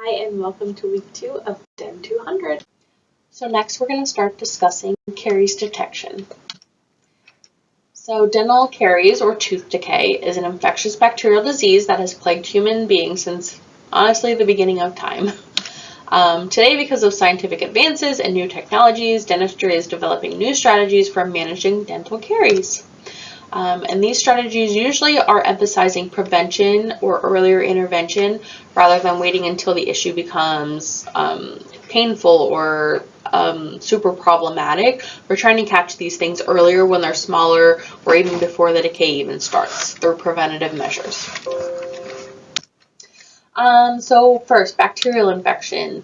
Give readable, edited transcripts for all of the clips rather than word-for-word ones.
Hi and welcome to week 2 of DEN 200. So next we're going to start discussing caries detection. So dental caries or tooth decay is an infectious bacterial disease that has plagued human beings since honestly the beginning of time. Today, because of scientific advances and new technologies, dentistry is developing new strategies for managing dental caries. And these strategies usually are emphasizing prevention or earlier intervention rather than waiting until the issue becomes painful or super problematic. We're trying to catch these things earlier when they're smaller or even before the decay even starts through preventative measures. So first, bacterial infection.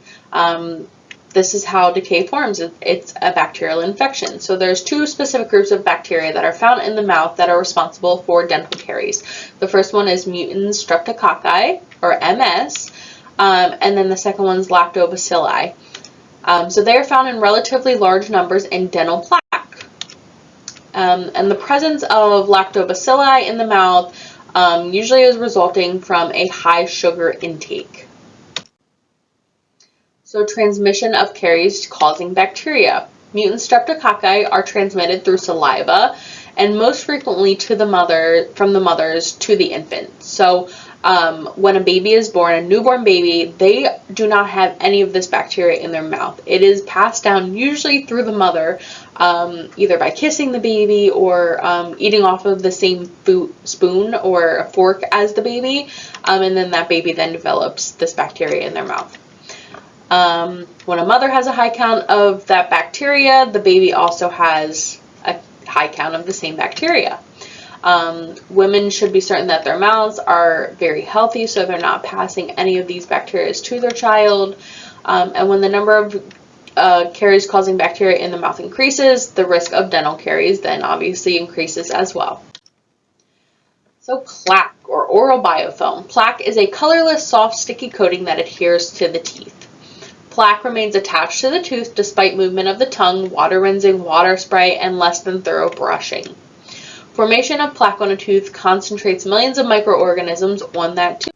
This is how decay forms. It's a bacterial infection. So there's two specific groups of bacteria that are found in the mouth that are responsible for dental caries. The first one is mutant streptococci, or MS, and then the second one is lactobacilli. So they are found in relatively large numbers in dental plaque. And the presence of lactobacilli in the mouth usually is resulting from a high sugar intake. So transmission of caries causing bacteria. Mutant streptococci are transmitted through saliva and most frequently to from the mothers to the infant. So when a baby is born, a newborn baby, they do not have any of this bacteria in their mouth. It is passed down usually through the mother, either by kissing the baby or eating off of the same spoon or a fork as the baby, and then that baby then develops this bacteria in their mouth. When a mother has a high count of that bacteria, the baby also has a high count of the same bacteria. Women should be certain that their mouths are very healthy so they're not passing any of these bacteria to their child. And when the number of caries causing bacteria in the mouth increases, the risk of dental caries then obviously increases as well. So plaque or oral biofilm. Plaque is a colorless, soft, sticky coating that adheres to the teeth. Plaque remains attached to the tooth despite movement of the tongue, water rinsing, water spray, and less than thorough brushing. Formation of plaque on a tooth concentrates millions of microorganisms on that tooth.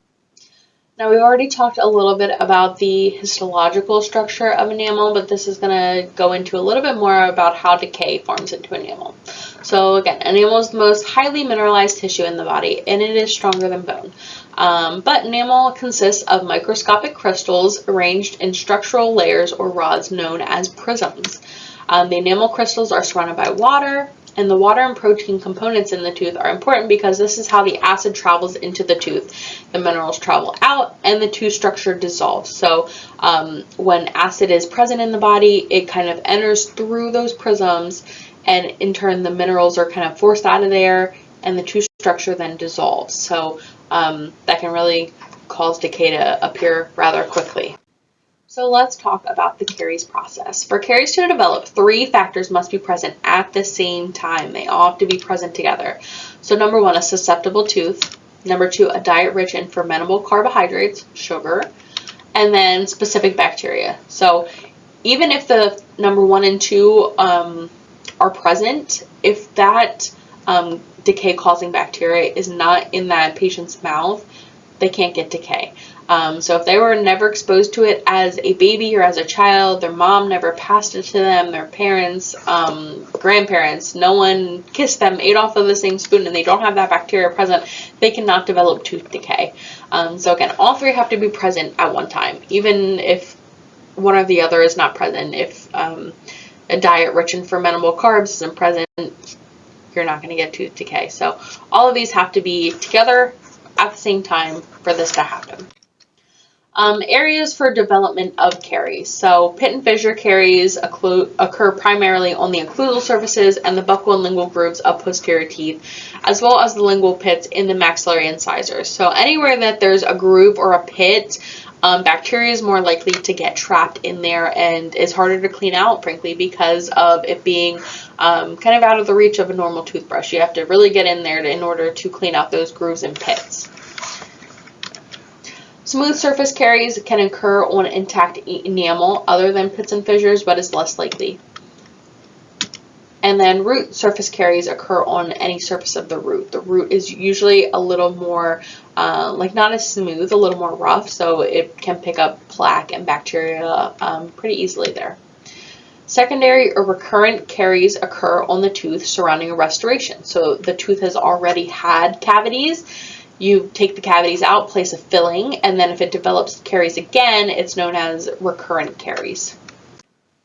Now, we've already talked a little bit about the histological structure of enamel, but this is going to go into a little bit more about how decay forms into enamel. So again, enamel is the most highly mineralized tissue in the body, and it is stronger than bone. But enamel consists of microscopic crystals arranged in structural layers or rods known as prisms. The enamel crystals are surrounded by water, and the water and protein components in the tooth are important because this is how the acid travels into the tooth. The minerals travel out and the tooth structure dissolves. So when acid is present in the body, it kind of enters through those prisms, and in turn the minerals are kind of forced out of there and the tooth structure then dissolves. So that can really cause decay to appear rather quickly. So let's talk about the caries process. For caries to develop, 3 factors must be present at the same time. They all have to be present together. So number 1, a susceptible tooth. Number 2, a diet rich in fermentable carbohydrates, sugar, and then specific bacteria. So even if the number 1 and 2 are present, if that decay causing bacteria is not in that patient's mouth, they can't get decay. So if they were never exposed to it as a baby or as a child, their mom never passed it to them, their parents, grandparents, no one kissed them, ate off of the same spoon, and they don't have that bacteria present, they cannot develop tooth decay. So again, all 3 have to be present at one time, even if one or the other is not present. If a diet rich in fermentable carbs isn't present, you're not going to get tooth decay. So all of these have to be together at the same time for this to happen. Areas for development of caries. So pit and fissure caries occur primarily on the occlusal surfaces and the buccal and lingual grooves of posterior teeth, as well as the lingual pits in the maxillary incisors. So anywhere that there's a groove or a pit, bacteria is more likely to get trapped in there and is harder to clean out, frankly, because of it being kind of out of the reach of a normal toothbrush. You have to really get in there in order to clean out those grooves and pits. Smooth surface caries can occur on intact enamel other than pits and fissures, but is less likely. And then root surface caries occur on any surface of the root. The root is usually a little more, not as smooth, a little more rough, so it can pick up plaque and bacteria pretty easily there. Secondary or recurrent caries occur on the tooth surrounding a restoration. So the tooth has already had cavities. You take the cavities out, place a filling, and then if it develops caries again, it's known as recurrent caries.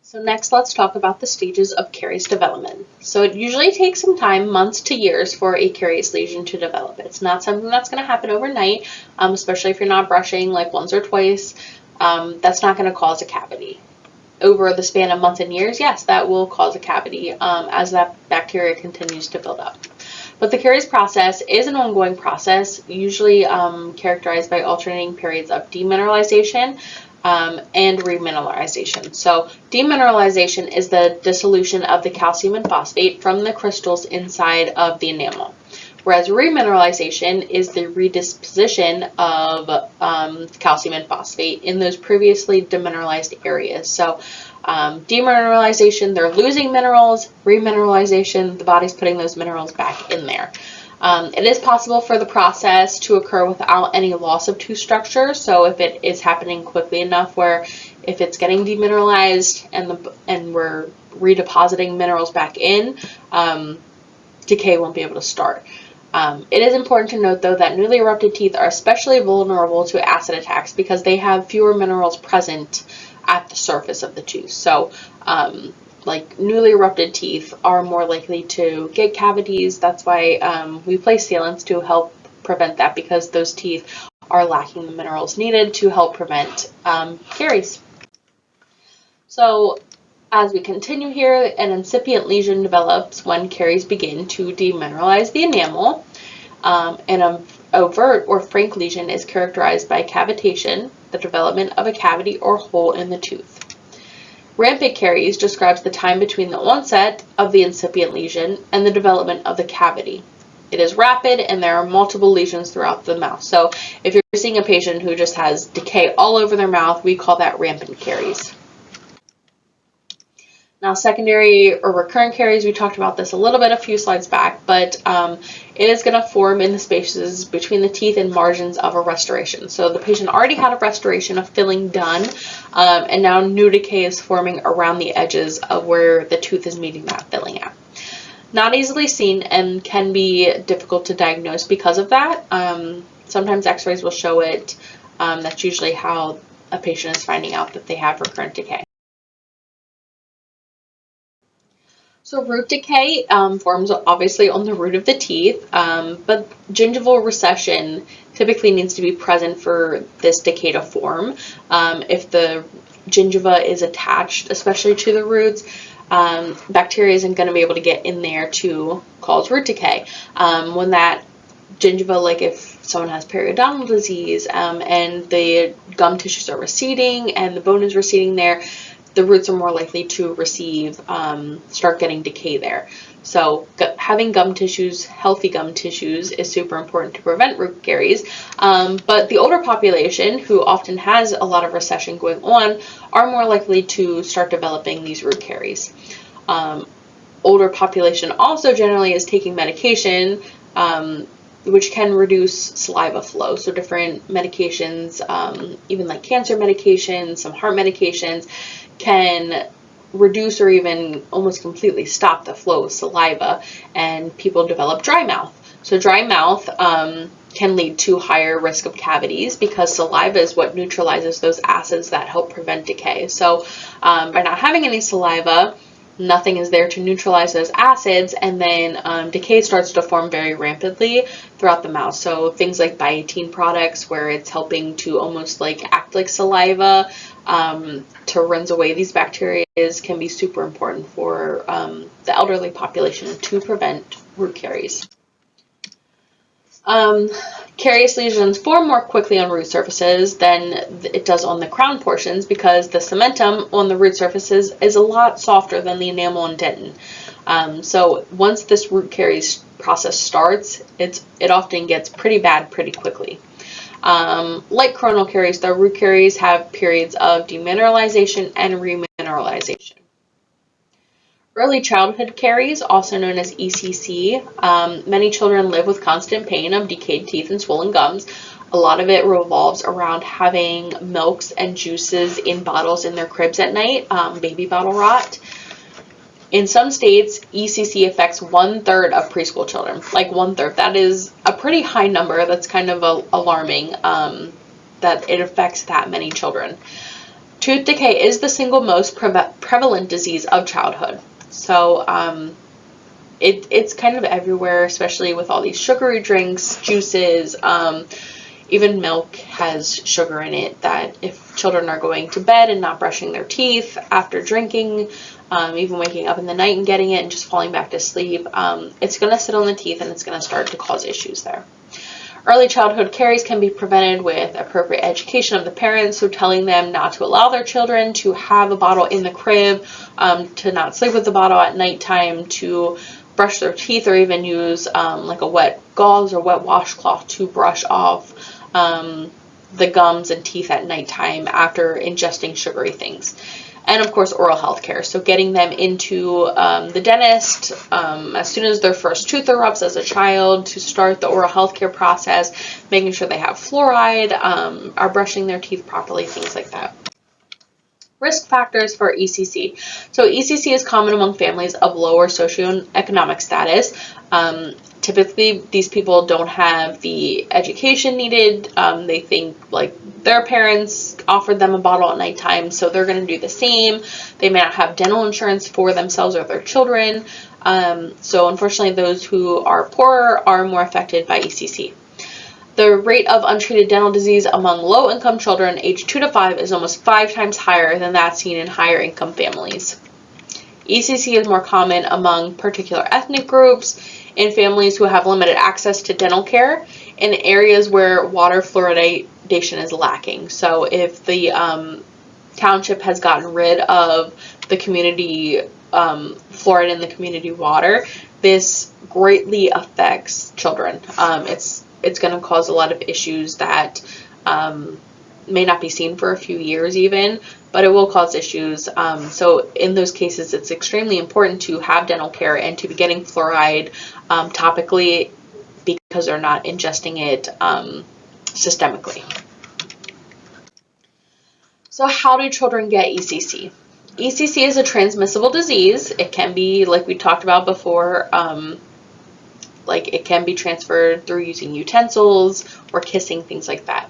So next, let's talk about the stages of caries development. So it usually takes some time, months to years, for a caries lesion to develop. It's not something that's going to happen overnight, especially if you're not brushing like once or twice. That's not going to cause a cavity. Over the span of months and years, yes, that will cause a cavity as that bacteria continues to build up. But the caries process is an ongoing process, usually characterized by alternating periods of demineralization and remineralization. So demineralization is the dissolution of the calcium and phosphate from the crystals inside of the enamel, whereas remineralization is the redisposition of calcium and phosphate in those previously demineralized areas. So demineralization, they're losing minerals. Remineralization, the body's putting those minerals back in there. It is possible for the process to occur without any loss of tooth structure. So if it is happening quickly enough where if it's getting demineralized and we're redepositing minerals back in, decay won't be able to start. It is important to note, though, that newly erupted teeth are especially vulnerable to acid attacks because they have fewer minerals present at the surface of the tooth. So, like newly erupted teeth are more likely to get cavities. That's why we place sealants to help prevent that, because those teeth are lacking the minerals needed to help prevent caries. So, as we continue here, an incipient lesion develops when caries begin to demineralize the enamel. An overt or frank lesion is characterized by cavitation, the development of a cavity or hole in the tooth. Rampant caries describes the time between the onset of the incipient lesion and the development of the cavity. It is rapid and there are multiple lesions throughout the mouth. So if you're seeing a patient who just has decay all over their mouth, we call that rampant caries. Now, secondary or recurrent caries, we talked about this a little bit a few slides back, but it is going to form in the spaces between the teeth and margins of a restoration. So the patient already had a restoration, a filling done, and now new decay is forming around the edges of where the tooth is meeting that filling at. Not easily seen and can be difficult to diagnose because of that. Sometimes x-rays will show it. That's usually how a patient is finding out that they have recurrent decay. So root decay forms obviously on the root of the teeth, but gingival recession typically needs to be present for this decay to form. If the gingiva is attached, especially to the roots, bacteria isn't going to be able to get in there to cause root decay. When that gingiva, like if someone has periodontal disease and the gum tissues are receding and the bone is receding there, the roots are more likely to receive, start getting decay there. So having gum tissues, healthy gum tissues, is super important to prevent root caries. But the older population, who often has a lot of recession going on, are more likely to start developing these root caries. Older population also generally is taking medication, which can reduce saliva flow. So different medications, even like cancer medications, some heart medications, can reduce or even almost completely stop the flow of saliva, and people develop dry mouth. So dry mouth can lead to higher risk of cavities because saliva is what neutralizes those acids that help prevent decay. So by not having any saliva, nothing is there to neutralize those acids, and then decay starts to form very rampantly throughout the mouth. So things like biotin products, where it's helping to almost like act like saliva to rinse away these bacteria, can be super important for the elderly population to prevent root caries. Carious lesions form more quickly on root surfaces than it does on the crown portions because the cementum on the root surfaces is a lot softer than the enamel and dentin. So once this root caries process starts, it often gets pretty bad pretty quickly. Like coronal caries, the root caries have periods of demineralization and remineralization. Early childhood caries, also known as ECC. Many children live with constant pain of decayed teeth and swollen gums. A lot of it revolves around having milks and juices in bottles in their cribs at night, baby bottle rot. In some states, ECC affects 1/3 of preschool children, like 1/3. That is a pretty high number. That's kind of alarming that it affects that many children. Tooth decay is the single most prevalent disease of childhood. So it's kind of everywhere, especially with all these sugary drinks, juices, even milk has sugar in it, that if children are going to bed and not brushing their teeth after drinking, even waking up in the night and getting it and just falling back to sleep, it's going to sit on the teeth and it's going to start to cause issues there. Early childhood caries can be prevented with appropriate education of the parents, so telling them not to allow their children to have a bottle in the crib, to not sleep with the bottle at nighttime, to brush their teeth, or even use like a wet gauze or wet washcloth to brush off the gums and teeth at nighttime after ingesting sugary things. And of course, oral health care. So getting them into the dentist as soon as their first tooth erupts as a child, to start the oral health care process, making sure they have fluoride, are brushing their teeth properly, things like that. Risk factors for ECC. So ECC is common among families of lower socioeconomic status. Typically, these people don't have the education needed. They think like their parents offered them a bottle at nighttime, so they're going to do the same. They may not have dental insurance for themselves or their children. So unfortunately, those who are poorer are more affected by ECC. The rate of untreated dental disease among low-income children aged 2 to 5 is almost 5 times higher than that seen in higher-income families. ECC is more common among particular ethnic groups, in families who have limited access to dental care, in areas where water fluoridation is lacking. So if the township has gotten rid of the community fluoride in the community water, this greatly affects children. It's going to cause a lot of issues that may not be seen for a few years even, but it will cause issues. So in those cases, it's extremely important to have dental care and to be getting fluoride topically, because they're not ingesting it systemically. So how do children get ECC? ECC is a transmissible disease. It can be, like we talked about before, like it can be transferred through using utensils or kissing, things like that.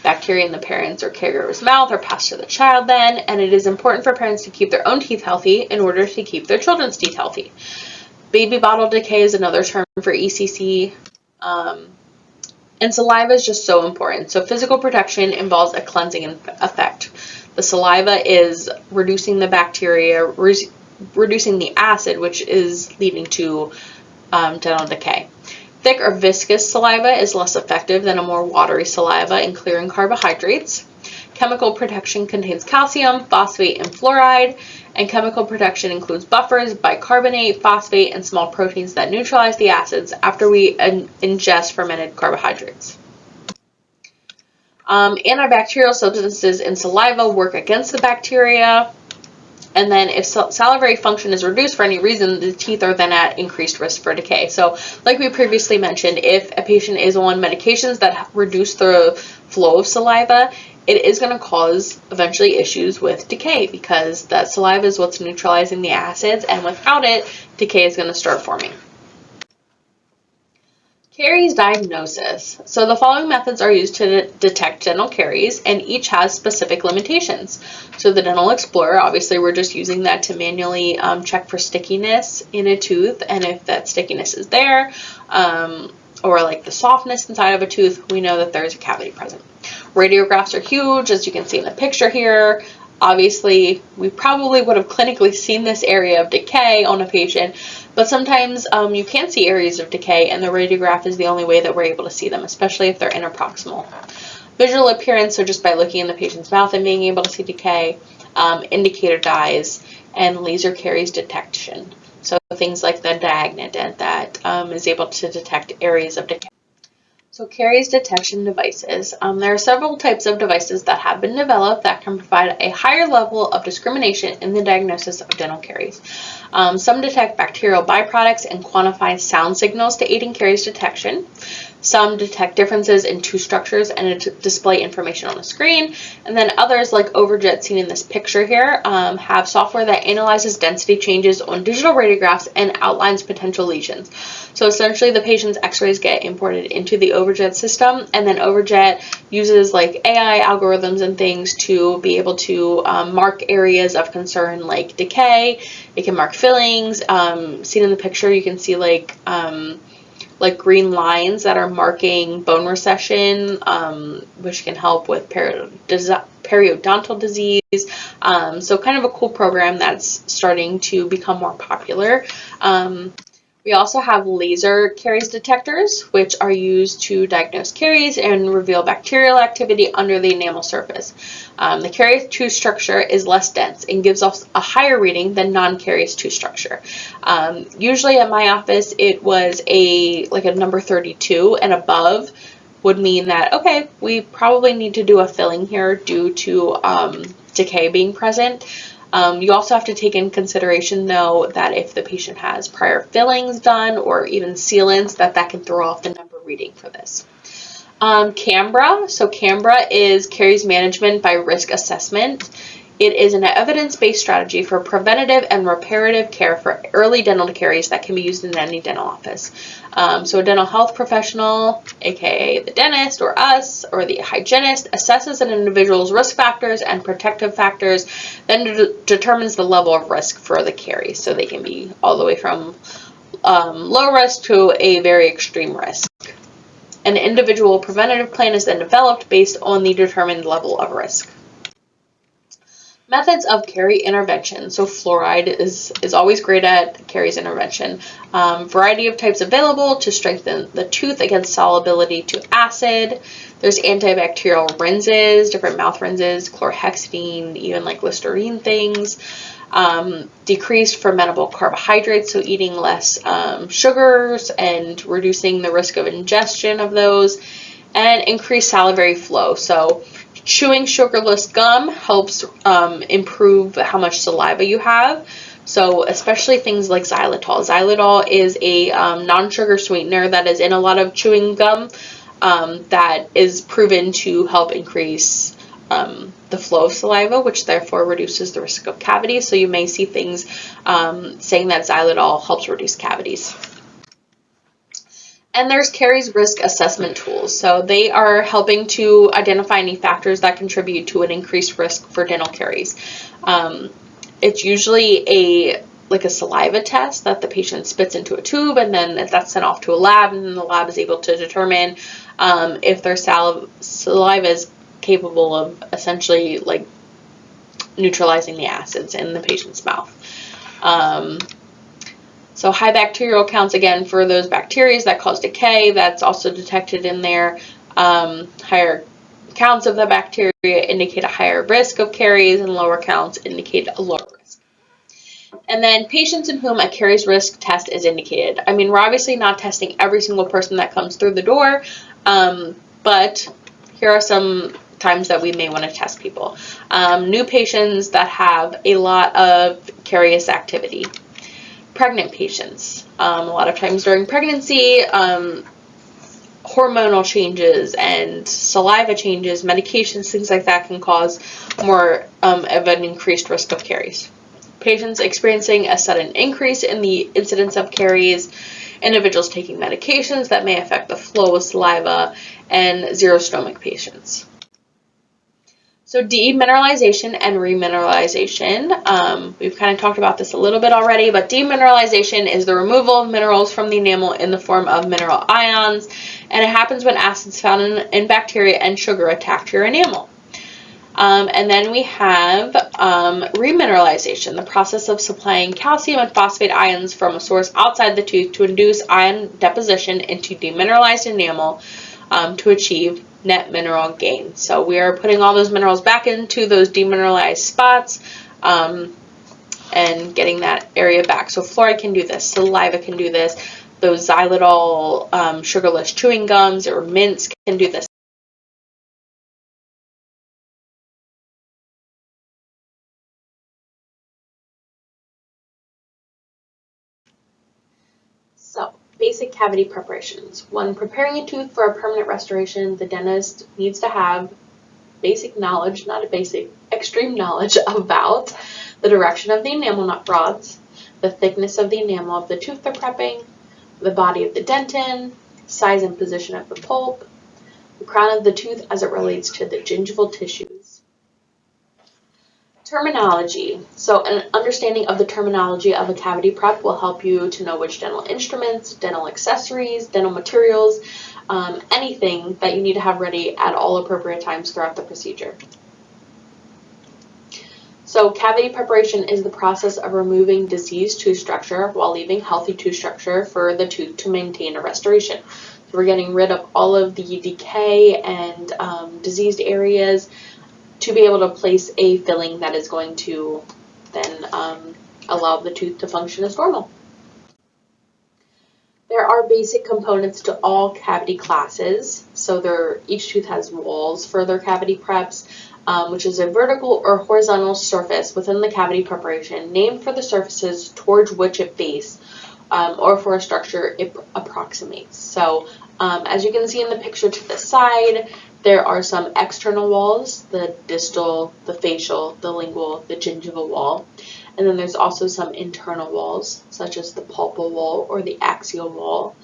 Bacteria in the parent's or caregiver's mouth are passed to the child then, and it is important for parents to keep their own teeth healthy in order to keep their children's teeth healthy. Baby bottle decay is another term for ECC. And saliva is just so important. So physical protection involves a cleansing effect. The saliva is reducing the bacteria, reducing the acid, which is leading to dental decay. Thick or viscous saliva is less effective than a more watery saliva in clearing carbohydrates. Chemical protection contains calcium, phosphate, and fluoride, and chemical protection includes buffers, bicarbonate, phosphate, and small proteins that neutralize the acids after we ingest fermented carbohydrates. Antibacterial substances in saliva work against the bacteria. And then if salivary function is reduced for any reason, the teeth are then at increased risk for decay. So like we previously mentioned, if a patient is on medications that reduce the flow of saliva, it is going to cause eventually issues with decay, because that saliva is what's neutralizing the acids, and without it, decay is going to start forming. Caries diagnosis. So the following methods are used to detect dental caries, and each has specific limitations. So the Dental Explorer, obviously we're just using that to manually check for stickiness in a tooth, and if that stickiness is there, or like the softness inside of a tooth, we know that there's a cavity present. Radiographs are huge, as you can see in the picture here. Obviously, we probably would have clinically seen this area of decay on a patient, but sometimes you can see areas of decay, and the radiograph is the only way that we're able to see them, especially if they're interproximal. Visual appearance, so just by looking in the patient's mouth and being able to see decay, indicator dyes, and laser caries detection. So things like the Diagna dent that is able to detect areas of decay. So caries detection devices. There are several types of devices that have been developed that can provide a higher level of discrimination in the diagnosis of dental caries. Some detect bacterial byproducts and quantify sound signals to aid in caries detection. Some detect differences in tooth structures and display information on a screen. And then others, like Overjet seen in this picture here, have software that analyzes density changes on digital radiographs and outlines potential lesions. So essentially the patient's x-rays get imported into the Overjet system, and then Overjet uses like AI algorithms and things to be able to mark areas of concern like decay. It can mark fillings. Seen in the picture, you can see like green lines that are marking bone recession, which can help with periodontal disease. So kind of a cool program that's starting to become more popular. We also have laser caries detectors, which are used to diagnose caries and reveal bacterial activity under the enamel surface. The caries tooth structure is less dense and gives us a higher reading than non-caries tooth structure. Usually at my office, it was a number 32 and above would mean that, okay, we probably need to do a filling here due to decay being present. You also have to take in consideration, though, that if the patient has prior fillings done or even sealants, that can throw off the number reading for this. CAMBRA. So CAMBRA is caries management by risk assessment. It is an evidence-based strategy for preventative and reparative care for early dental caries that can be used in any dental office. So a dental health professional, aka the dentist or us or the hygienist, assesses an individual's risk factors and protective factors, then determines the level of risk for the caries. So they can be all the way from low risk to a very extreme risk. An individual preventative plan is then developed based on the determined level of risk. Methods of carie intervention. So fluoride is always great at caries intervention. Variety of types available to strengthen the tooth against solubility to acid. There's antibacterial rinses, different mouth rinses, chlorhexidine, even like Listerine things. Decreased fermentable carbohydrates, so eating less sugars and reducing the risk of ingestion of those. And increased salivary flow. So chewing sugarless gum helps improve how much saliva you have. So especially things like xylitol. Xylitol is a non-sugar sweetener that is in a lot of chewing gum that is proven to help increase the flow of saliva, which therefore reduces the risk of cavities. So you may see things saying that xylitol helps reduce cavities. And there's caries risk assessment tools. So they are helping to identify any factors that contribute to an increased risk for dental caries. It's usually a saliva test that the patient spits into a tube, and then that's sent off to a lab, and then the lab is able to determine if their saliva is capable of essentially neutralizing the acids in the patient's mouth. So high bacterial counts, again, for those bacteria that cause decay, that's also detected in there. Higher counts of the bacteria indicate a higher risk of caries, and lower counts indicate a lower risk. And then patients in whom a caries risk test is indicated. I mean, we're obviously not testing every single person that comes through the door, but here are some times that we may want to test people. New patients that have a lot of carious activity. Pregnant patients. A lot of times during pregnancy, hormonal changes and saliva changes, medications, things like that can cause more of an increased risk of caries. Patients experiencing a sudden increase in the incidence of caries, individuals taking medications that may affect the flow of saliva, and xerostomach patients. So demineralization and remineralization, we've kind of talked about this a little bit already, but demineralization is the removal of minerals from the enamel in the form of mineral ions, and it happens when acids found in bacteria and sugar attack your enamel. And then we have remineralization, the process of supplying calcium and phosphate ions from a source outside the tooth to induce ion deposition into demineralized enamel to achieve net mineral gain. So we are putting all those minerals back into those demineralized spots and getting that area back. So fluoride can do this, saliva can do this, those xylitol sugarless chewing gums or mints can do this. So, basic cavity preparations. When preparing a tooth for a permanent restoration, the dentist needs to have basic knowledge, not a basic, extreme knowledge about the direction of the enamel rods, the thickness of the enamel of the tooth they're prepping, the body of the dentin, size and position of the pulp, the crown of the tooth as it relates to the gingival tissues. Terminology. So an understanding of the terminology of a cavity prep will help you to know which dental instruments, dental accessories, dental materials, anything that you need to have ready at all appropriate times throughout the procedure. So cavity preparation is the process of removing diseased tooth structure while leaving healthy tooth structure for the tooth to maintain a restoration. So we're getting rid of all of the decay and diseased areas to be able to place a filling that is going to then allow the tooth to function as normal. There are basic components to all cavity classes. So each tooth has walls for their cavity preps, which is a vertical or horizontal surface within the cavity preparation named for the surfaces towards which it faces or for a structure it approximates. So as you can see in the picture to the side, there are some external walls, the distal, the facial, the lingual, the gingival wall. And then there's also some internal walls, such as the pulpal wall or the axial wall.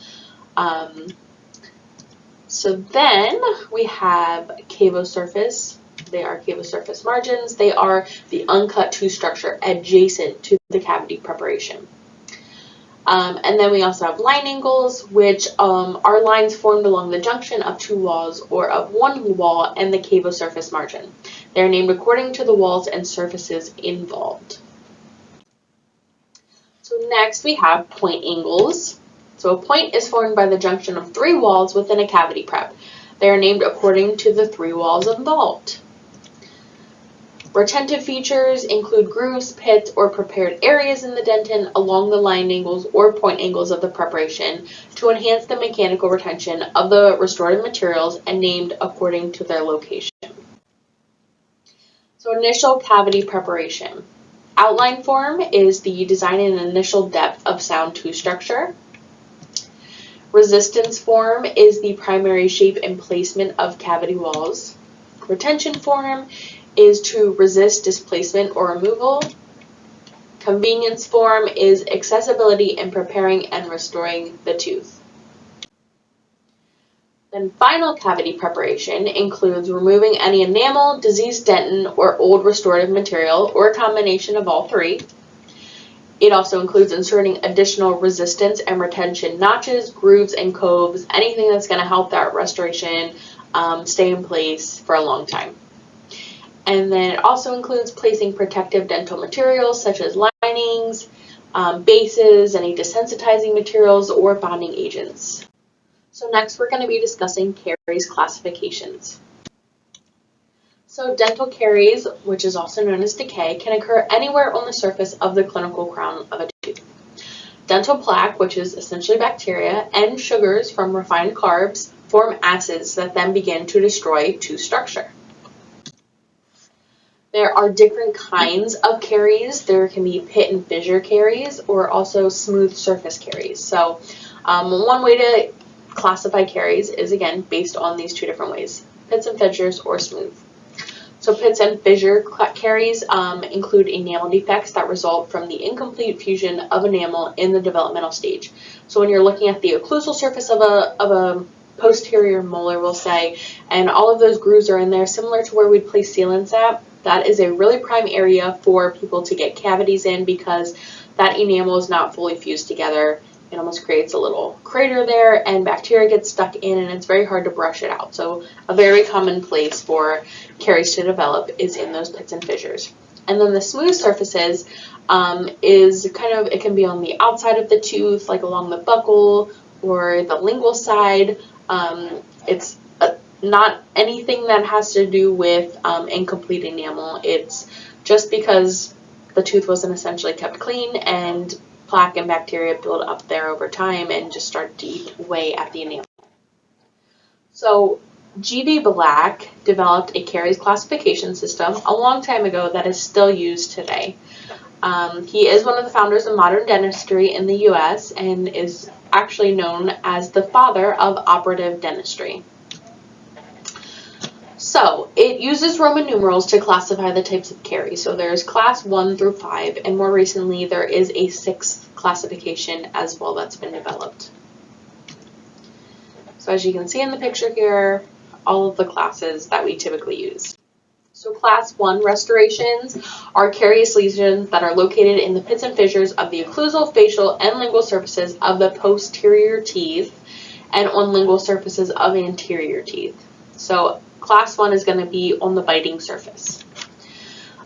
So then we have cavosurface. They are cavosurface margins. They are the uncut tooth structure adjacent to the cavity preparation. And then we also have line angles, which are lines formed along the junction of two walls or of one wall and the cavosurface margin. They are named according to the walls and surfaces involved. So next we have point angles. So a point is formed by the junction of three walls within a cavity prep. They are named according to the three walls involved. Retentive features include grooves, pits, or prepared areas in the dentin along the line angles or point angles of the preparation to enhance the mechanical retention of the restorative materials and named according to their location. So initial cavity preparation. Outline form is the design and initial depth of sound tooth structure. Resistance form is the primary shape and placement of cavity walls. Retention form is to resist displacement or removal. Convenience form is accessibility in preparing and restoring the tooth. Then final cavity preparation includes removing any enamel, diseased dentin, or old restorative material, or a combination of all three. It also includes inserting additional resistance and retention notches, grooves, and coves, anything that's going to help that restoration stay in place for a long time. And then it also includes placing protective dental materials such as linings, bases, any desensitizing materials, or bonding agents. So next we're going to be discussing caries classifications. So dental caries, which is also known as decay, can occur anywhere on the surface of the clinical crown of a tooth. Dental plaque, which is essentially bacteria, and sugars from refined carbs form acids that then begin to destroy tooth structure. There are different kinds of caries. There can be pit and fissure caries or also smooth surface caries. So one way to classify caries is, again, based on these two different ways, pits and fissures or smooth. So pits and fissure caries include enamel defects that result from the incomplete fusion of enamel in the developmental stage. So when you're looking at the occlusal surface of a posterior molar, we'll say, and all of those grooves are in there, similar to where we'd place sealants at, that is a really prime area for people to get cavities in because that enamel is not fully fused together. It almost creates a little crater there and bacteria gets stuck in and it's very hard to brush it out. So a very common place for caries to develop is in those pits and fissures. And then the smooth surfaces is it can be on the outside of the tooth, like along the buccal or the lingual side. It's not anything that has to do with incomplete enamel. It's just because the tooth wasn't essentially kept clean and plaque and bacteria build up there over time and just start to eat away at the enamel. So G.B. Black developed a caries classification system a long time ago that is still used today. He is one of the founders of modern dentistry in the U.S. and is actually known as the father of operative dentistry. So it uses Roman numerals to classify the types of caries. So there's class 1 through 5, and more recently there is a 6th classification as well that's been developed. So as you can see in the picture here, all of the classes that we typically use. So class 1 restorations are carious lesions that are located in the pits and fissures of the occlusal, facial, and lingual surfaces of the posterior teeth and on lingual surfaces of anterior teeth. So class 1 is going to be on the biting surface.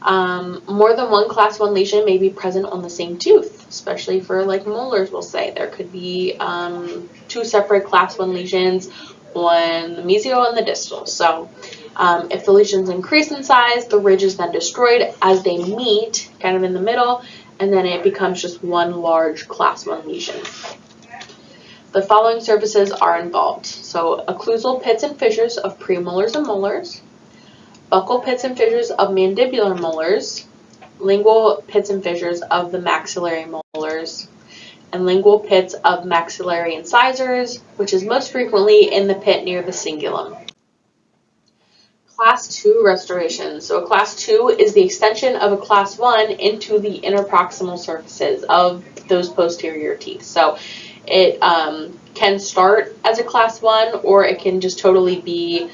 More than one class 1 lesion may be present on the same tooth, especially for like molars, we'll say. There could be 2 separate class 1 lesions on the mesial and the distal. So if the lesions increase in size, the ridge is then destroyed as they meet kind of in the middle, and then it becomes just one large class 1 lesion. The following surfaces are involved. So occlusal pits and fissures of premolars and molars, buccal pits and fissures of mandibular molars, lingual pits and fissures of the maxillary molars, and lingual pits of maxillary incisors, which is most frequently in the pit near the cingulum. Class 2 restoration. So class 2 is the extension of a class 1 into the interproximal surfaces of those posterior teeth. So it can start as a class 1, or it can just totally be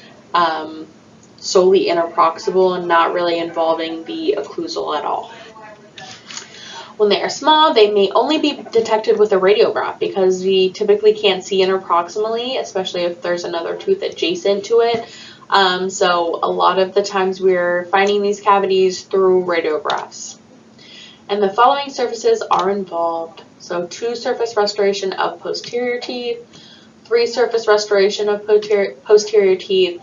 solely interproximal and not really involving the occlusal at all. When they are small, they may only be detected with a radiograph because we typically can't see interproximally, especially if there's another tooth adjacent to it. So a lot of the times we're finding these cavities through radiographs. And the following surfaces are involved. So 2 surface restoration of posterior teeth, 3 surface restoration of posterior teeth,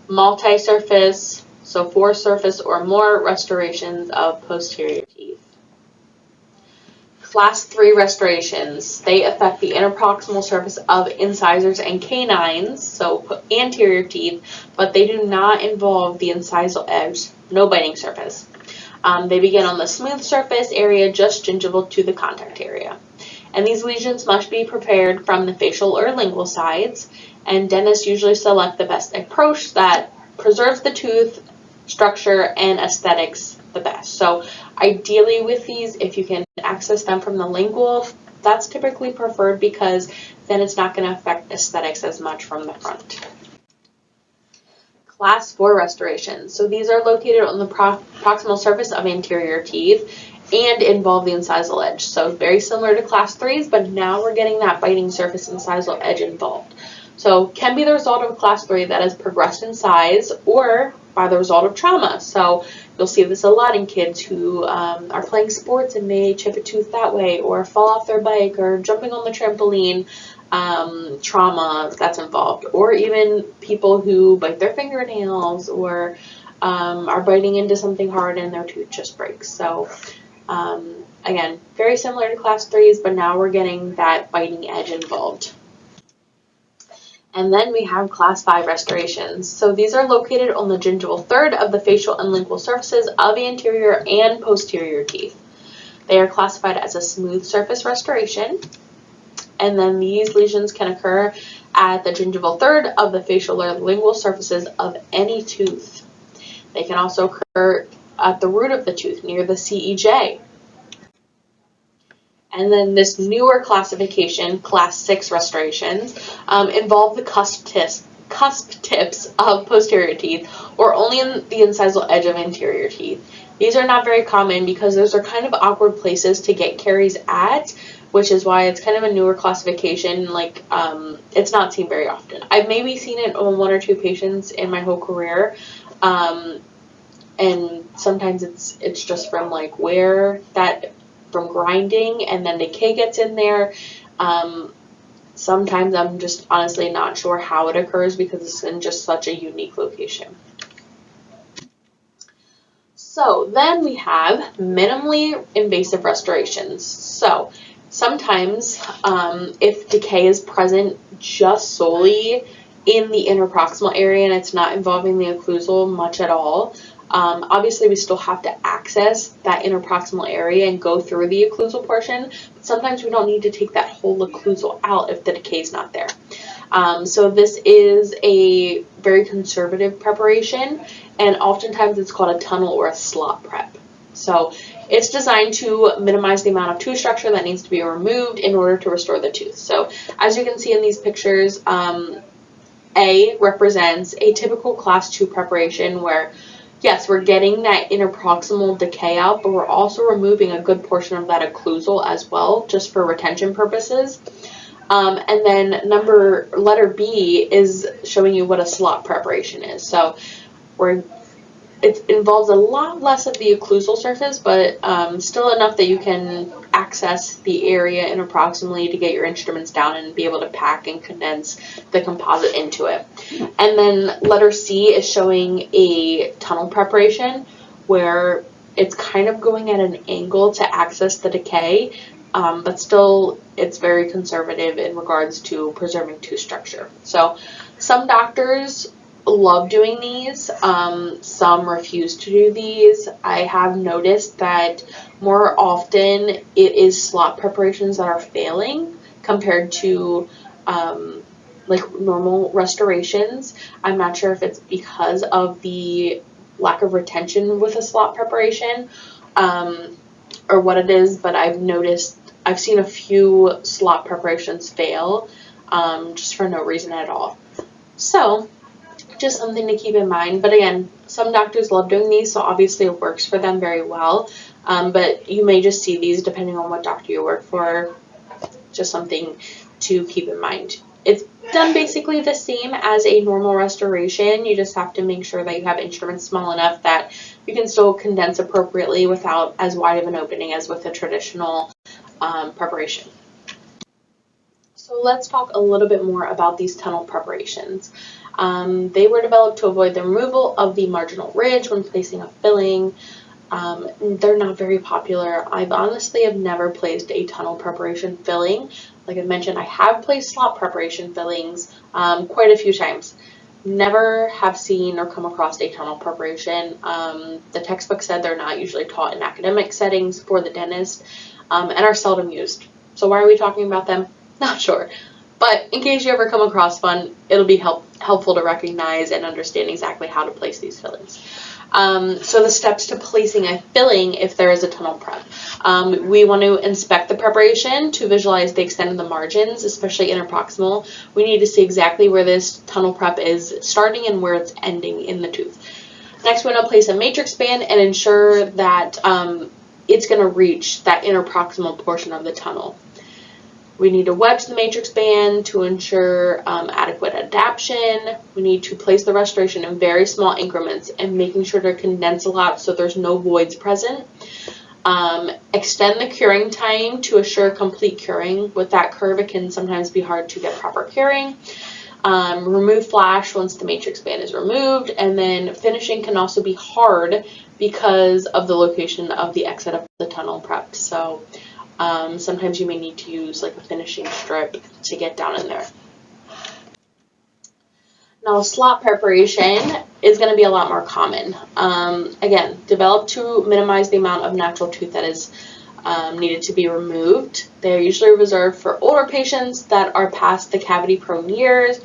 multi-surface, so 4 surface or more restorations of posterior teeth. Class 3 restorations, they affect the interproximal surface of incisors and canines, so anterior teeth, but they do not involve the incisal edge, no biting surface. They begin on the smooth surface area just gingival to the contact area. And these lesions must be prepared from the facial or lingual sides, and dentists usually select the best approach that preserves the tooth structure and aesthetics the best. So ideally with these, if you can access them from the lingual, that's typically preferred because then it's not going to affect aesthetics as much from the front. Class 4 restorations. So these are located on the proximal surface of anterior teeth and involve the incisal edge. So very similar to class 3s, but now we're getting that biting surface incisal edge involved. So can be the result of a class 3 that has progressed in size or by the result of trauma. So you'll see this a lot in kids who are playing sports and may chip a tooth that way, or fall off their bike, or jumping on the trampoline, trauma that's involved, or even people who bite their fingernails or are biting into something hard and their tooth just breaks. So again, very similar to class 3s, but now we're getting that biting edge involved. And then we have class 5 restorations. So these are located on the gingival third of the facial and lingual surfaces of anterior and posterior teeth. They are classified as a smooth surface restoration. And then these lesions can occur at the gingival third of the facial or lingual surfaces of any tooth. They can also occur at the root of the tooth near the CEJ. And then this newer classification, class 6 restorations, involve the cusp tips of posterior teeth, or only in the incisal edge of anterior teeth. These are not very common because those are kind of awkward places to get caries at, which is why it's kind of a newer classification. Like, it's not seen very often. I've maybe seen it on 1 or 2 patients in my whole career, and sometimes it's just from like from grinding, and then decay gets in there. Sometimes I'm just honestly not sure how it occurs because it's in just such a unique location. So then we have minimally invasive restorations. So Sometimes, if decay is present just solely in the interproximal area and it's not involving the occlusal much at all, obviously we still have to access that interproximal area and go through the occlusal portion, but sometimes we don't need to take that whole occlusal out if the decay is not there. So this is a very conservative preparation, and oftentimes it's called a tunnel or a slot prep. So it's designed to minimize the amount of tooth structure that needs to be removed in order to restore the tooth. So as you can see in these pictures, A represents a typical class 2 preparation where, yes, we're getting that interproximal decay out, but we're also removing a good portion of that occlusal as well, just for retention purposes. And then letter B is showing you what a slot preparation is. So it involves a lot less of the occlusal surface, but still enough that you can access the area interproximally to get your instruments down and be able to pack and condense the composite into it. And then letter C is showing a tunnel preparation where it's kind of going at an angle to access the decay, but still it's very conservative in regards to preserving tooth structure. So some doctors love doing these, some refuse to do these. I have noticed that more often it is slot preparations that are failing compared to like normal restorations. I'm not sure if it's because of the lack of retention with a slot preparation or what it is, but I've seen a few slot preparations fail just for no reason at all. So just something to keep in mind. But again, some doctors love doing these, so obviously it works for them very well. But you may just see these depending on what doctor you work for. Just something to keep in mind. It's done basically the same as a normal restoration. You just have to make sure that you have instruments small enough that you can still condense appropriately without as wide of an opening as with a traditional preparation. So let's talk a little bit more about these tunnel preparations. They were developed to avoid the removal of the marginal ridge when placing a filling. They're not very popular. I honestly have never placed a tunnel preparation filling. Like I mentioned, I have placed slot preparation fillings quite a few times. Never have seen or come across a tunnel preparation. The textbook said they're not usually taught in academic settings for the dentist and are seldom used. So why are we talking about them? Not sure. But in case you ever come across one, it'll be helpful to recognize and understand exactly how to place these fillings. So the steps to placing a filling if there is a tunnel prep. We want to inspect the preparation to visualize the extent of the margins, especially interproximal. We need to see exactly where this tunnel prep is starting and where it's ending in the tooth. Next, we want to place a matrix band and ensure that it's going to reach that interproximal portion of the tunnel. We need to wedge the matrix band to ensure adequate adaptation. We need to place the restoration in very small increments and making sure to condense a lot so there's no voids present. Extend the curing time to assure complete curing. With that curve, it can sometimes be hard to get proper curing. Remove flash once the matrix band is removed, and then finishing can also be hard because of the location of the exit of the tunnel prep. So sometimes you may need to use like a finishing strip to get down in there. Now, slot preparation is going to be a lot more common. Again, developed to minimize the amount of natural tooth that is needed to be removed. They're usually reserved for older patients that are past the cavity-prone years,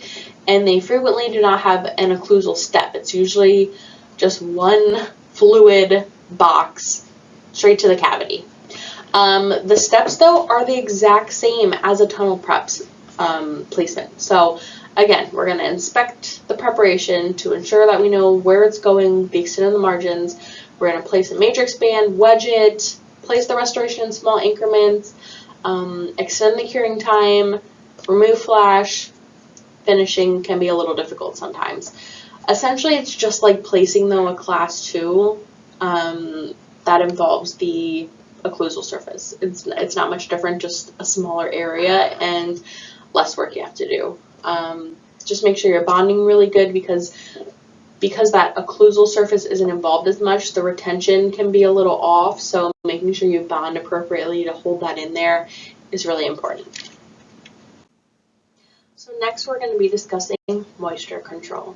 and they frequently do not have an occlusal step. It's usually just one fluid box straight to the cavity. The steps, though, are the exact same as a tunnel prep's placement. So again, we're going to inspect the preparation to ensure that we know where it's going, the extent of the margins. We're going to place a matrix band, wedge it, place the restoration in small increments, extend the curing time, remove flash. Finishing can be a little difficult sometimes. Essentially, it's just like placing, though, a class 2 that involves the occlusal surface. It's not much different, just a smaller area and less work you have to do. Just make sure you're bonding really good because that occlusal surface isn't involved as much, the retention can be a little off, so making sure you bond appropriately to hold that in there is really important. So next we're going to be discussing moisture control.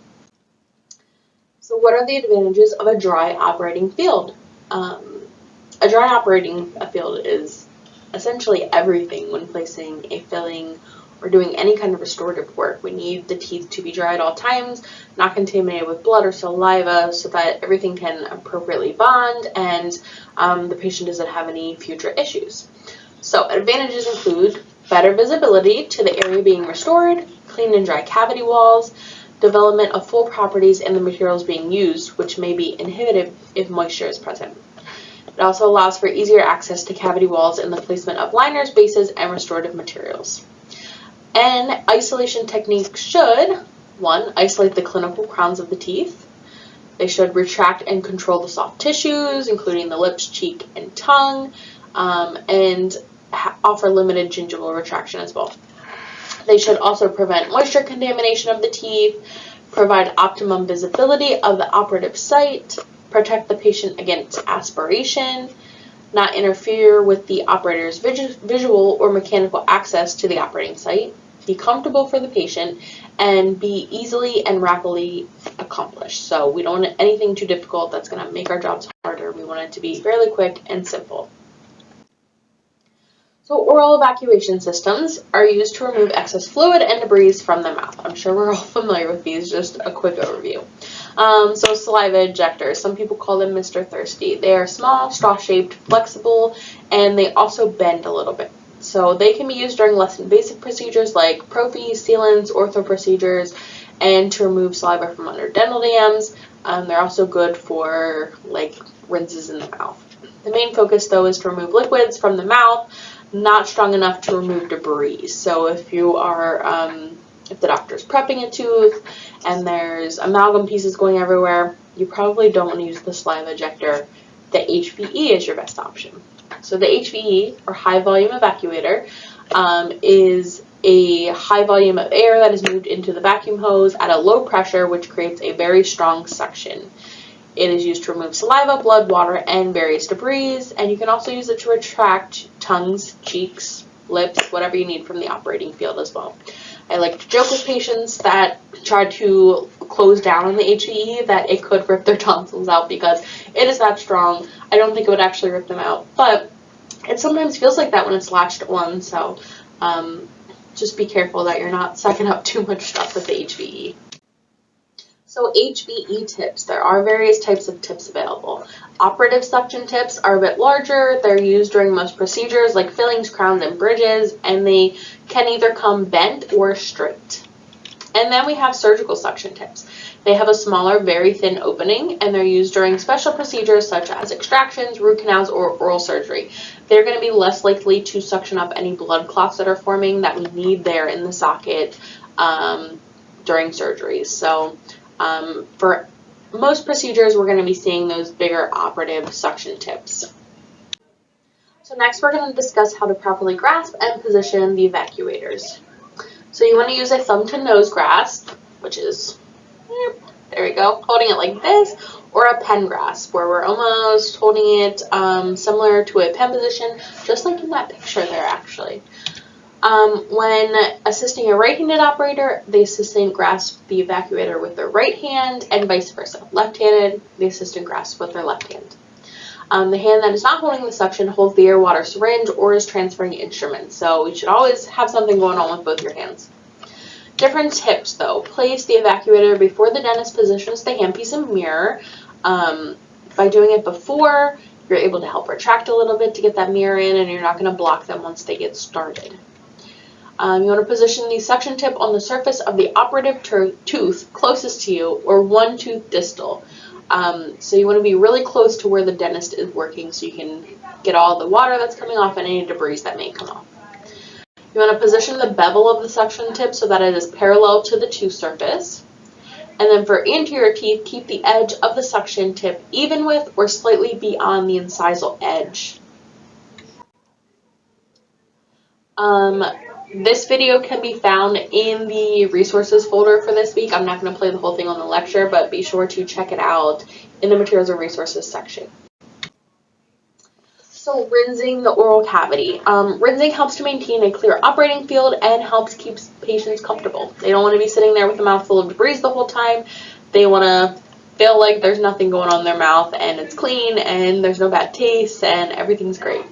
So what are the advantages of a dry operating field? A dry operating field is essentially everything when placing a filling or doing any kind of restorative work. We need the teeth to be dry at all times, not contaminated with blood or saliva, so that everything can appropriately bond and the patient doesn't have any future issues. So advantages include better visibility to the area being restored, clean and dry cavity walls, development of full properties in the materials being used, which may be inhibited if moisture is present. It also allows for easier access to cavity walls in the placement of liners, bases, and restorative materials. And isolation techniques should, 1, isolate the clinical crowns of the teeth. They should retract and control the soft tissues, including the lips, cheek, and tongue, and offer limited gingival retraction as well. They should also prevent moisture contamination of the teeth, provide optimum visibility of the operative site, protect the patient against aspiration, not interfere with the operator's visual or mechanical access to the operating site, be comfortable for the patient, and be easily and rapidly accomplished. So we don't want anything too difficult that's going to make our jobs harder. We want it to be fairly quick and simple. So oral evacuation systems are used to remove excess fluid and debris from the mouth. I'm sure we're all familiar with these, just a quick overview. So saliva ejectors, some people call them Mr. Thirsty. They are small, straw-shaped, flexible, and they also bend a little bit. So they can be used during less invasive procedures like prophy, sealants, ortho procedures, and to remove saliva from under dental dams. They're also good for like rinses in the mouth. The main focus though is to remove liquids from the mouth, not strong enough to remove debris. So if you are, if the doctor's prepping a tooth and there's amalgam pieces going everywhere, you probably don't want to use the saliva ejector. The HVE is your best option. So the HVE, or high volume evacuator, is a high volume of air that is moved into the vacuum hose at a low pressure, which creates a very strong suction. It is used to remove saliva, blood, water, and various debris, and you can also use it to retract tongues, cheeks, lips, whatever you need from the operating field as well. I like to joke with patients that try to close down on the HVE that it could rip their tonsils out because it is that strong. I don't think it would actually rip them out, but it sometimes feels like that when it's latched on, so just be careful that you're not sucking up too much stuff with the HVE. So HVE tips, there are various types of tips available. Operative suction tips are a bit larger. They're used during most procedures like fillings, crowns, and bridges, and they can either come bent or straight. And then we have surgical suction tips. They have a smaller, very thin opening, and they're used during special procedures such as extractions, root canals, or oral surgery. They're going to be less likely to suction up any blood clots that are forming that we need there in the socket during surgeries. So for most procedures, we're going to be seeing those bigger operative suction tips. So next, we're going to discuss how to properly grasp and position the evacuators. So you want to use a thumb to nose grasp, which is, there we go, holding it like this, or a pen grasp, where we're almost holding it similar to a pen position, just like in that picture there, actually. When assisting a right-handed operator, the assistant grasps the evacuator with their right hand and vice versa. Left-handed, the assistant grasps with their left hand. The hand that is not holding the suction holds the air water syringe or is transferring instruments. So you should always have something going on with both your hands. Different tips though. Place the evacuator before the dentist positions the handpiece and mirror. By doing it before, you're able to help retract a little bit to get that mirror in, and you're not going to block them once they get started. You want to position the suction tip on the surface of the operative tooth closest to you, or one tooth distal. So you want to be really close to where the dentist is working so you can get all the water that's coming off and any debris that may come off. You want to position the bevel of the suction tip so that it is parallel to the tooth surface. And then for anterior teeth, keep the edge of the suction tip even with or slightly beyond the incisal edge. This video can be found in the resources folder for this week. I'm not going to play the whole thing on the lecture, but be sure to check it out in the materials and resources section. So rinsing the oral cavity. Rinsing helps to maintain a clear operating field and helps keep patients comfortable. They don't want to be sitting there with a mouthful of debris the whole time. They want to feel like there's nothing going on in their mouth and it's clean and there's no bad taste and everything's great.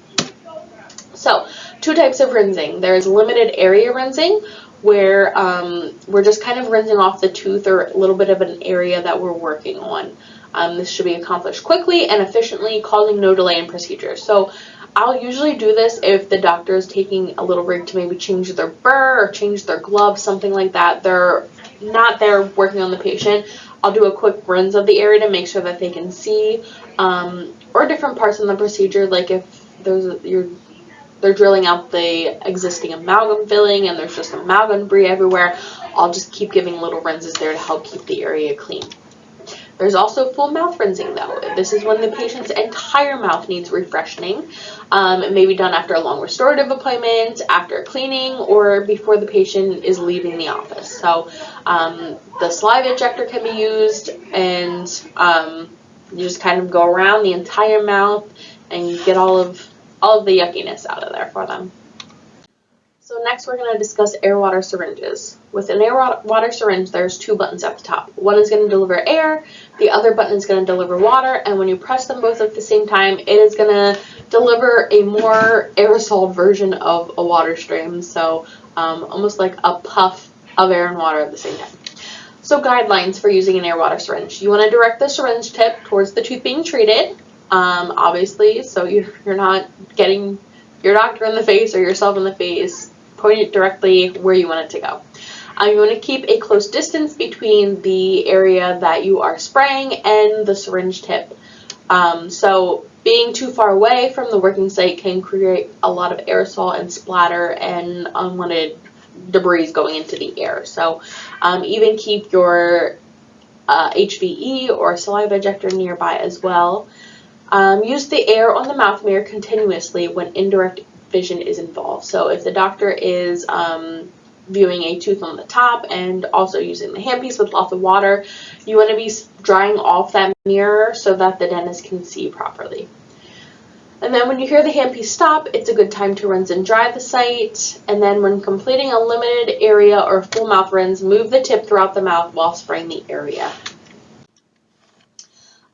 So, two types of rinsing. There's limited area rinsing, where we're just kind of rinsing off the tooth or a little bit of an area that we're working on. This should be accomplished quickly and efficiently, causing no delay in procedure. So I'll usually do this if the doctor is taking a little break to maybe change their burr or change their gloves, something like that. They're not there working on the patient. I'll do a quick rinse of the area to make sure that they can see, or different parts in the procedure, like if they're drilling out the existing amalgam filling and there's just amalgam debris everywhere, I'll just keep giving little rinses there to help keep the area clean. There's also full mouth rinsing though. This is when the patient's entire mouth needs refreshing. It may be done after a long restorative appointment, after cleaning, or before the patient is leaving the office. So the saliva ejector can be used, and you just kind of go around the entire mouth and you get all of the yuckiness out of there for them. So next we're going to discuss air water syringes. With an air water syringe, there's two buttons at the top. One is going to deliver air, the other button is going to deliver water, and when you press them both at the same time, it is going to deliver a more aerosol version of a water stream, so almost like a puff of air and water at the same time. So guidelines for using an air water syringe. You want to direct the syringe tip towards the tooth being treated, obviously, so you're not getting your doctor in the face or yourself in the face. Point it directly where you want it to go. You want to keep a close distance between the area that you are spraying and the syringe tip. So being too far away from the working site can create a lot of aerosol and splatter and unwanted debris going into the air. So even keep your HVE or saliva ejector nearby as well. Use the air on the mouth mirror continuously when indirect vision is involved. So if the doctor is viewing a tooth on the top and also using the handpiece with lots of water, you want to be drying off that mirror so that the dentist can see properly. And then when you hear the handpiece stop, it's a good time to rinse and dry the site. And then when completing a limited area or full mouth rinse, move the tip throughout the mouth while spraying the area.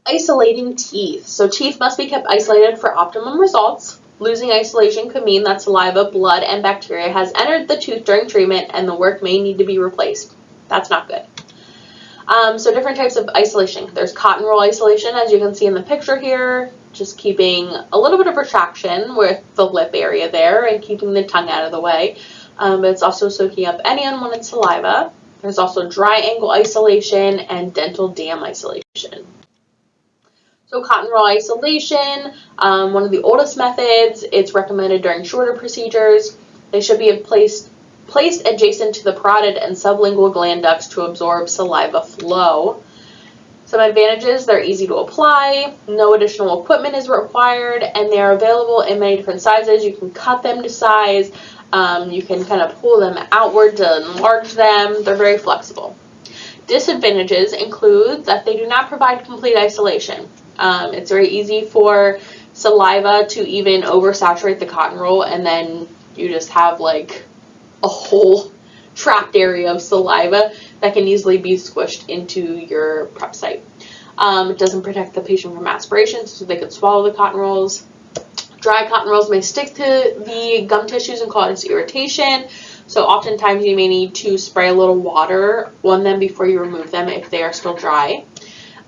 Isolating teeth. So teeth must be kept isolated for optimum results. Losing isolation could mean that saliva, blood, and bacteria has entered the tooth during treatment and the work may need to be replaced. That's not good. So different types of isolation. There's cotton roll isolation, as you can see in the picture here, just keeping a little bit of retraction with the lip area there and keeping the tongue out of the way. But it's also soaking up any unwanted saliva. There's also dry angle isolation and dental dam isolation. So cotton roll isolation, one of the oldest methods. It's recommended during shorter procedures. They should be placed adjacent to the parotid and sublingual gland ducts to absorb saliva flow. Some advantages: they're easy to apply, no additional equipment is required, and they're available in many different sizes. You can cut them to size, you can kind of pull them outward to enlarge them. They're very flexible. Disadvantages include that they do not provide complete isolation. It's very easy for saliva to even oversaturate the cotton roll, and then you just have like a whole trapped area of saliva that can easily be squished into your prep site. It doesn't protect the patient from aspiration, so they could swallow the cotton rolls. Dry cotton rolls may stick to the gum tissues and cause irritation, so oftentimes you may need to spray a little water on them before you remove them if they are still dry.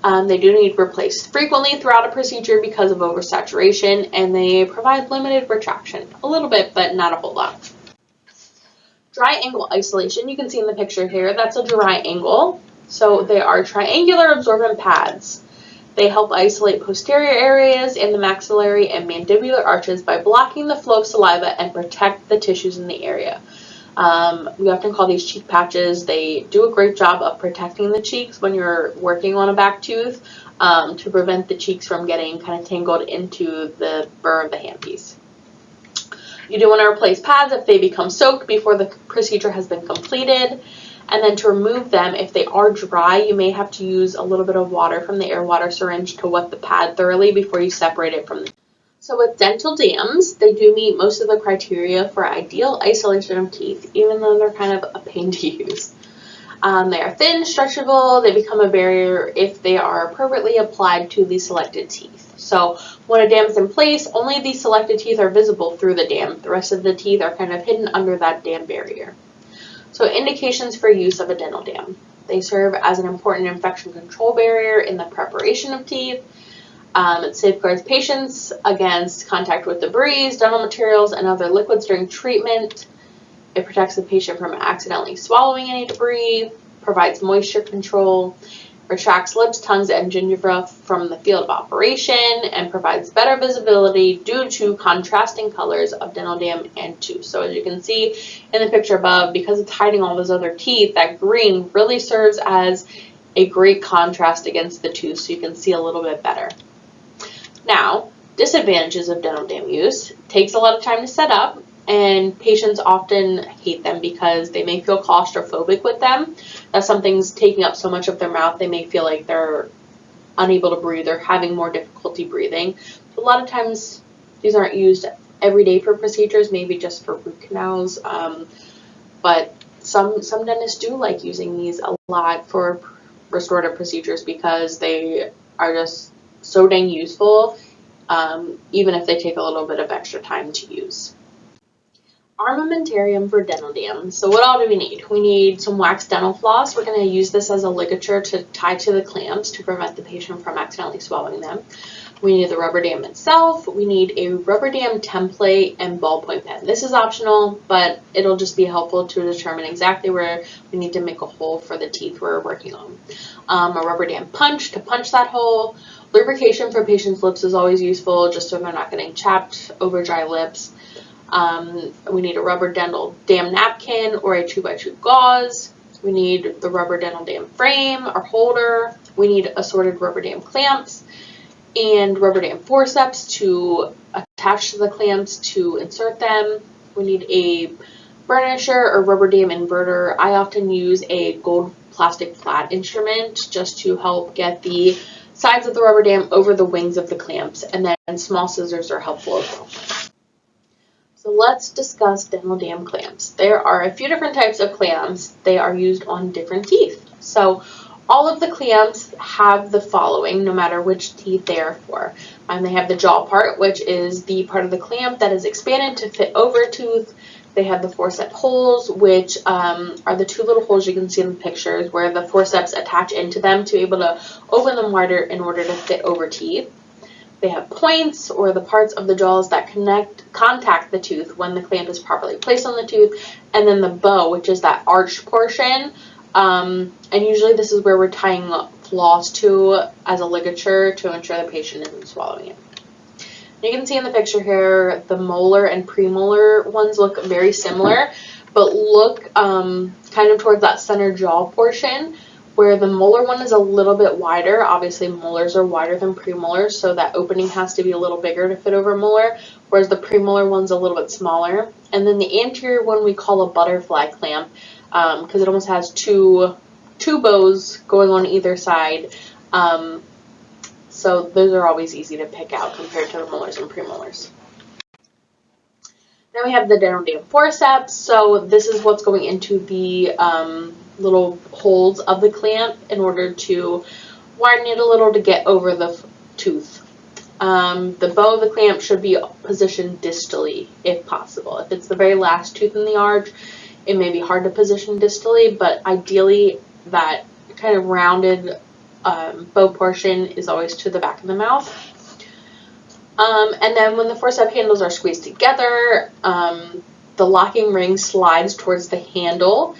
They do need replaced frequently throughout a procedure because of oversaturation, and they provide limited retraction. A little bit, but not a whole lot. Dry angle isolation, you can see in the picture here, that's a dry angle. So they are triangular absorbent pads. They help isolate posterior areas in the maxillary and mandibular arches by blocking the flow of saliva and protect the tissues in the area. We often call these cheek patches. They do a great job of protecting the cheeks when you're working on a back tooth, to prevent the cheeks from getting kind of tangled into the burr of the handpiece. You do want to replace pads if they become soaked before the procedure has been completed. And then to remove them, if they are dry, you may have to use a little bit of water from the air water syringe to wet the pad thoroughly before you separate it from the. So with dental dams, they do meet most of the criteria for ideal isolation of teeth, even though they're kind of a pain to use. They are thin, stretchable, they become a barrier if they are appropriately applied to the selected teeth. So when a dam is in place, only the selected teeth are visible through the dam. The rest of the teeth are kind of hidden under that dam barrier. So indications for use of a dental dam. They serve as an important infection control barrier in the preparation of teeth. It safeguards patients against contact with debris, dental materials, and other liquids during treatment. It protects the patient from accidentally swallowing any debris, provides moisture control, retracts lips, tongues, and gingiva from the field of operation, and provides better visibility due to contrasting colors of dental dam and tooth. So as you can see in the picture above, because it's hiding all those other teeth, that green really serves as a great contrast against the tooth, so you can see a little bit better. Now, disadvantages of dental dam use. It takes a lot of time to set up, and patients often hate them because they may feel claustrophobic with them. If something's taking up so much of their mouth, they may feel like they're unable to breathe or having more difficulty breathing. A lot of times, these aren't used every day for procedures, maybe just for root canals, but some dentists do like using these a lot for restorative procedures because they are just so dang useful, even if they take a little bit of extra time to use. Armamentarium for dental dams. So what all do we need? We need some wax dental floss. We're going to use this as a ligature to tie to the clamps to prevent the patient from accidentally swallowing them. We need the rubber dam itself. We need a rubber dam template and ballpoint pen. This is optional, but it'll just be helpful to determine exactly where we need to make a hole for the teeth we're working on. A rubber dam punch to punch that hole. Lubrication for patients' lips is always useful, just so they're not getting chapped over dry lips. We need a rubber dental dam napkin or a 2x2 gauze. We need the rubber dental dam frame or holder. We need assorted rubber dam clamps and rubber dam forceps to attach to the clamps to insert them. We need a burnisher or rubber dam inverter. I often use a gold plastic flat instrument just to help get the sides of the rubber dam over the wings of the clamps, and then small scissors are helpful as well. So let's discuss dental dam clamps. There are a few different types of clamps. They are used on different teeth. So all of the clamps have the following, no matter which teeth they are for. They have the jaw part, which is the part of the clamp that is expanded to fit over a tooth. They have the forceps holes, which are the two little holes you can see in the pictures where the forceps attach into them to be able to open them wider in order to fit over teeth. They have points, or the parts of the jaws that contact the tooth when the clamp is properly placed on the tooth, and then the bow, which is that arched portion, and usually this is where we're tying floss to as a ligature to ensure the patient isn't swallowing it. You can see in the picture here, the molar and premolar ones look very similar, but look kind of towards that center jaw portion, where the molar one is a little bit wider. Obviously, molars are wider than premolars, so that opening has to be a little bigger to fit over molar, whereas the premolar one's a little bit smaller. And then the anterior one we call a butterfly clamp, because it almost has two bows going on either side. So those are always easy to pick out compared to the molars and premolars. Then we have the dental dam forceps. So this is what's going into the little holes of the clamp in order to widen it a little to get over the tooth. The bow of the clamp should be positioned distally if possible. If it's the very last tooth in the arch, it may be hard to position distally, but ideally that kind of rounded bow portion is always to the back of the mouth. And then when the forceps handles are squeezed together, the locking ring slides towards the handle,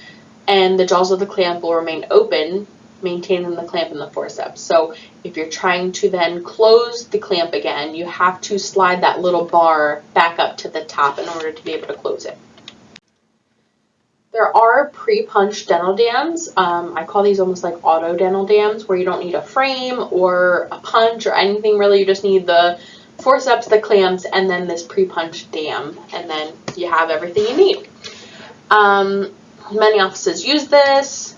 and the jaws of the clamp will remain open, maintaining the clamp and the forceps. So if you're trying to then close the clamp again, you have to slide that little bar back up to the top in order to be able to close it. There are pre-punched dental dams. I call these almost like auto dental dams, where you don't need a frame or a punch or anything really. You just need the forceps, the clamps, and then this pre-punched dam, and then you have everything you need. Many offices use this.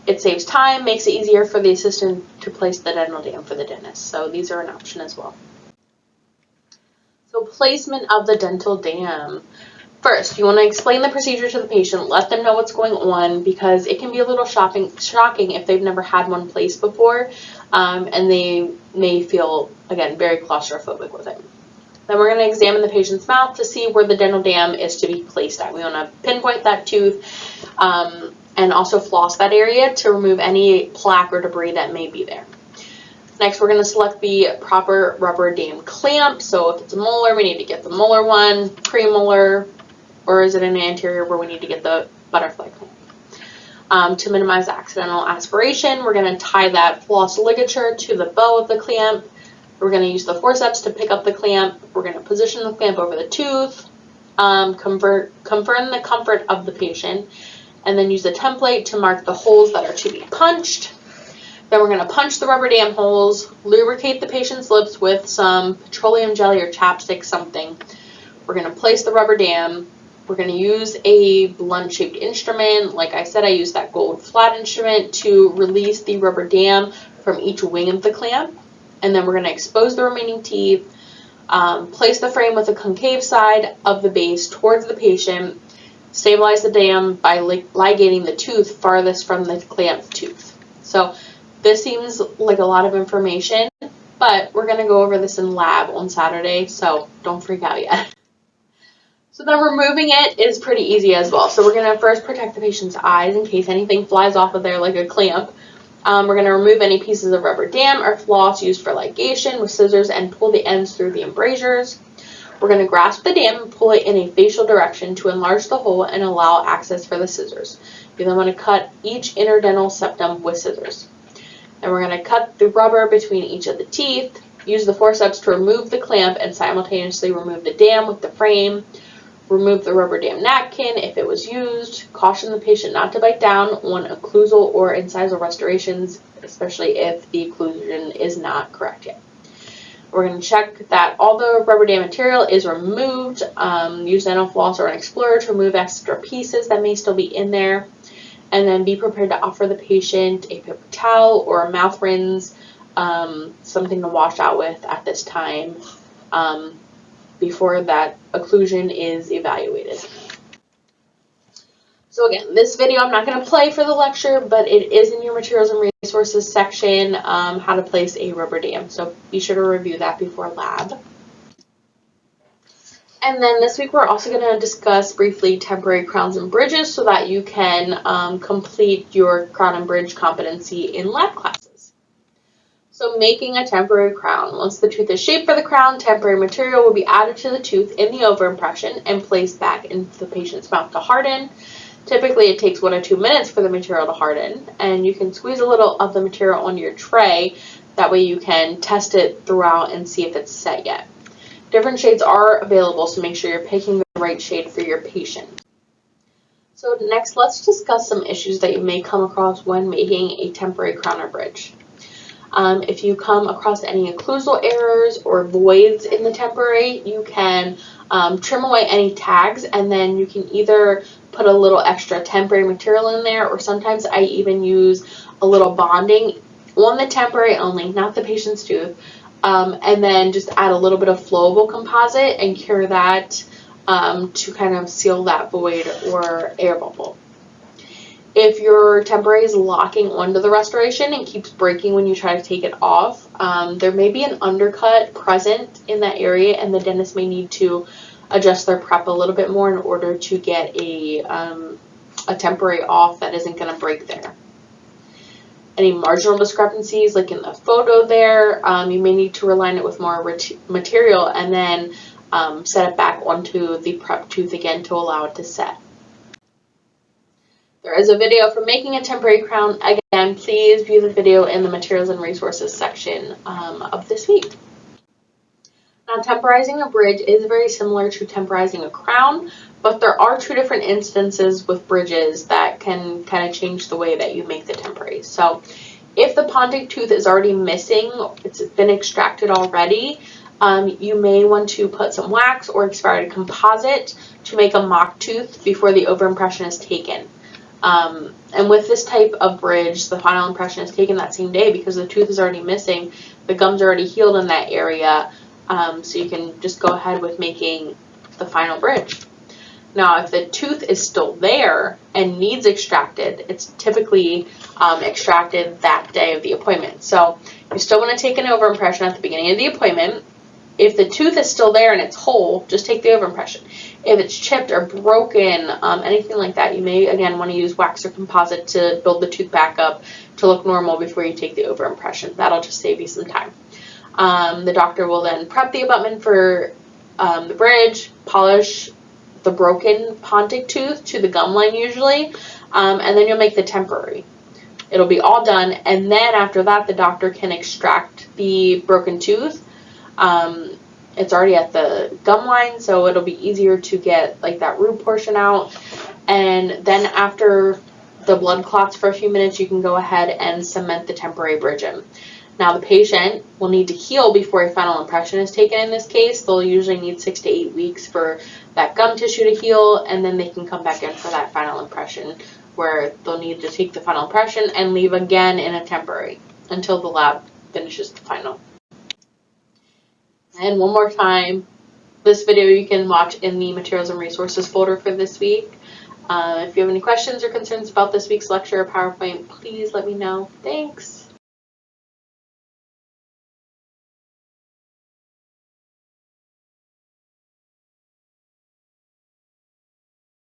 It saves time, makes it easier for the assistant to place the dental dam for the dentist. So these are an option as well. placement of the dental dam. First, you want to explain the procedure to the patient, let them know what's going on, because it can be a little shocking if they've never had one placed before, and they may feel, again, very claustrophobic with it. Then we're going to examine the patient's mouth to see where the dental dam is to be placed at. We want to pinpoint that tooth and also floss that area to remove any plaque or debris that may be there. Next, we're going to select the proper rubber dam clamp. So if it's a molar, we need to get the molar one, premolar, or is it an anterior where we need to get the butterfly clamp. To minimize accidental aspiration, we're going to tie that floss ligature to the bow of the clamp. We're going to use the forceps to pick up the clamp. We're going to position the clamp over the tooth, confirm the comfort of the patient, and then use a template to mark the holes that are to be punched. Then we're going to punch the rubber dam holes, lubricate the patient's lips with some petroleum jelly or chapstick something. We're going to place the rubber dam. We're going to use a blunt-shaped instrument. Like I said, I used that gold flat instrument to release the rubber dam from each wing of the clamp. And then we're going to expose the remaining teeth, place the frame with the concave side of the base towards the patient, stabilize the dam by ligating the tooth farthest from the clamped tooth. So this seems like a lot of information, but we're going to go over this in lab on Saturday, so don't freak out yet. So then removing it is pretty easy as well. So we're going to first protect the patient's eyes in case anything flies off of there like a clamp. We're going to remove any pieces of rubber dam or floss used for ligation with scissors and pull the ends through the embrasures. We're going to grasp the dam and pull it in a facial direction to enlarge the hole and allow access for the scissors. You then want to cut each interdental septum with scissors. And we're going to cut the rubber between each of the teeth, use the forceps to remove the clamp and simultaneously remove the dam with the frame. Remove the rubber dam napkin if it was used. Caution the patient not to bite down on occlusal or incisal restorations, especially if the occlusion is not correct yet. We're going to check that all the rubber dam material is removed. Use dental floss or an explorer to remove extra pieces that may still be in there. And then be prepared to offer the patient a paper towel or a mouth rinse, something to wash out with at this time. Before that occlusion is evaluated. So again, this video I'm not going to play for the lecture, but it is in your materials and resources section, how to place a rubber dam. So be sure to review that before lab. And then this week we're also going to discuss briefly temporary crowns and bridges so that you can complete your crown and bridge competency in lab classes. So making a temporary crown. Once the tooth is shaped for the crown, temporary material will be added to the tooth in the overimpression and placed back into the patient's mouth to harden. Typically it takes 1 or 2 minutes for the material to harden, and you can squeeze a little of the material onto your tray. That way you can test it throughout and see if it's set yet. Different shades are available, so make sure you're picking the right shade for your patient. So next, let's discuss some issues that you may come across when making a temporary crown or bridge. If you come across any occlusal errors or voids in the temporary, you can trim away any tags, and then you can either put a little extra temporary material in there, or sometimes I even use a little bonding on the temporary only, not the patient's tooth, and then just add a little bit of flowable composite and cure that to kind of seal that void or air bubble. If your temporary is locking onto the restoration and keeps breaking when you try to take it off, there may be an undercut present in that area, and the dentist may need to adjust their prep a little bit more in order to get a temporary off that isn't going to break there. Any marginal discrepancies, like in the photo there, you may need to reline it with more material and then set it back onto the prep tooth again to allow it to set. There is a video for making a temporary crown. Again, please view the video in the materials and resources section of this week. Now, temporizing a bridge is very similar to temporizing a crown, but there are 2 different instances with bridges that can kind of change the way that you make the temporary. So if the pontic tooth is already missing, it's been extracted already, you may want to put some wax or expired composite to make a mock tooth before the overimpression is taken. And with this type of bridge, the final impression is taken that same day because the tooth is already missing, the gums are already healed in that area. So you can just go ahead with making the final bridge. Now, if the tooth is still there and needs extracted, it's typically extracted that day of the appointment. So you still want to take an overimpression at the beginning of the appointment. If the tooth is still there and it's whole, just take the overimpression. If it's chipped or broken, anything like that, you may, again, want to use wax or composite to build the tooth back up to look normal before you take the overimpression. That'll just save you some time. The doctor will then prep the abutment for the bridge, polish the broken pontic tooth to the gum line usually, and then you'll make the temporary. It'll be all done, and then after that, the doctor can extract the broken tooth. It's already at the gum line, so it'll be easier to get like that root portion out. And then after the blood clots for a few minutes, you can go ahead and cement the temporary bridge in. Now, the patient will need to heal before a final impression is taken in this case. They'll usually need 6 to 8 weeks for that gum tissue to heal, and then they can come back in for that final impression, where they'll need to take the final impression and leave again in a temporary until the lab finishes the final. And one more time, this video you can watch in the materials and resources folder for this week. If you have any questions or concerns about this week's lecture or PowerPoint, please let me know. Thanks.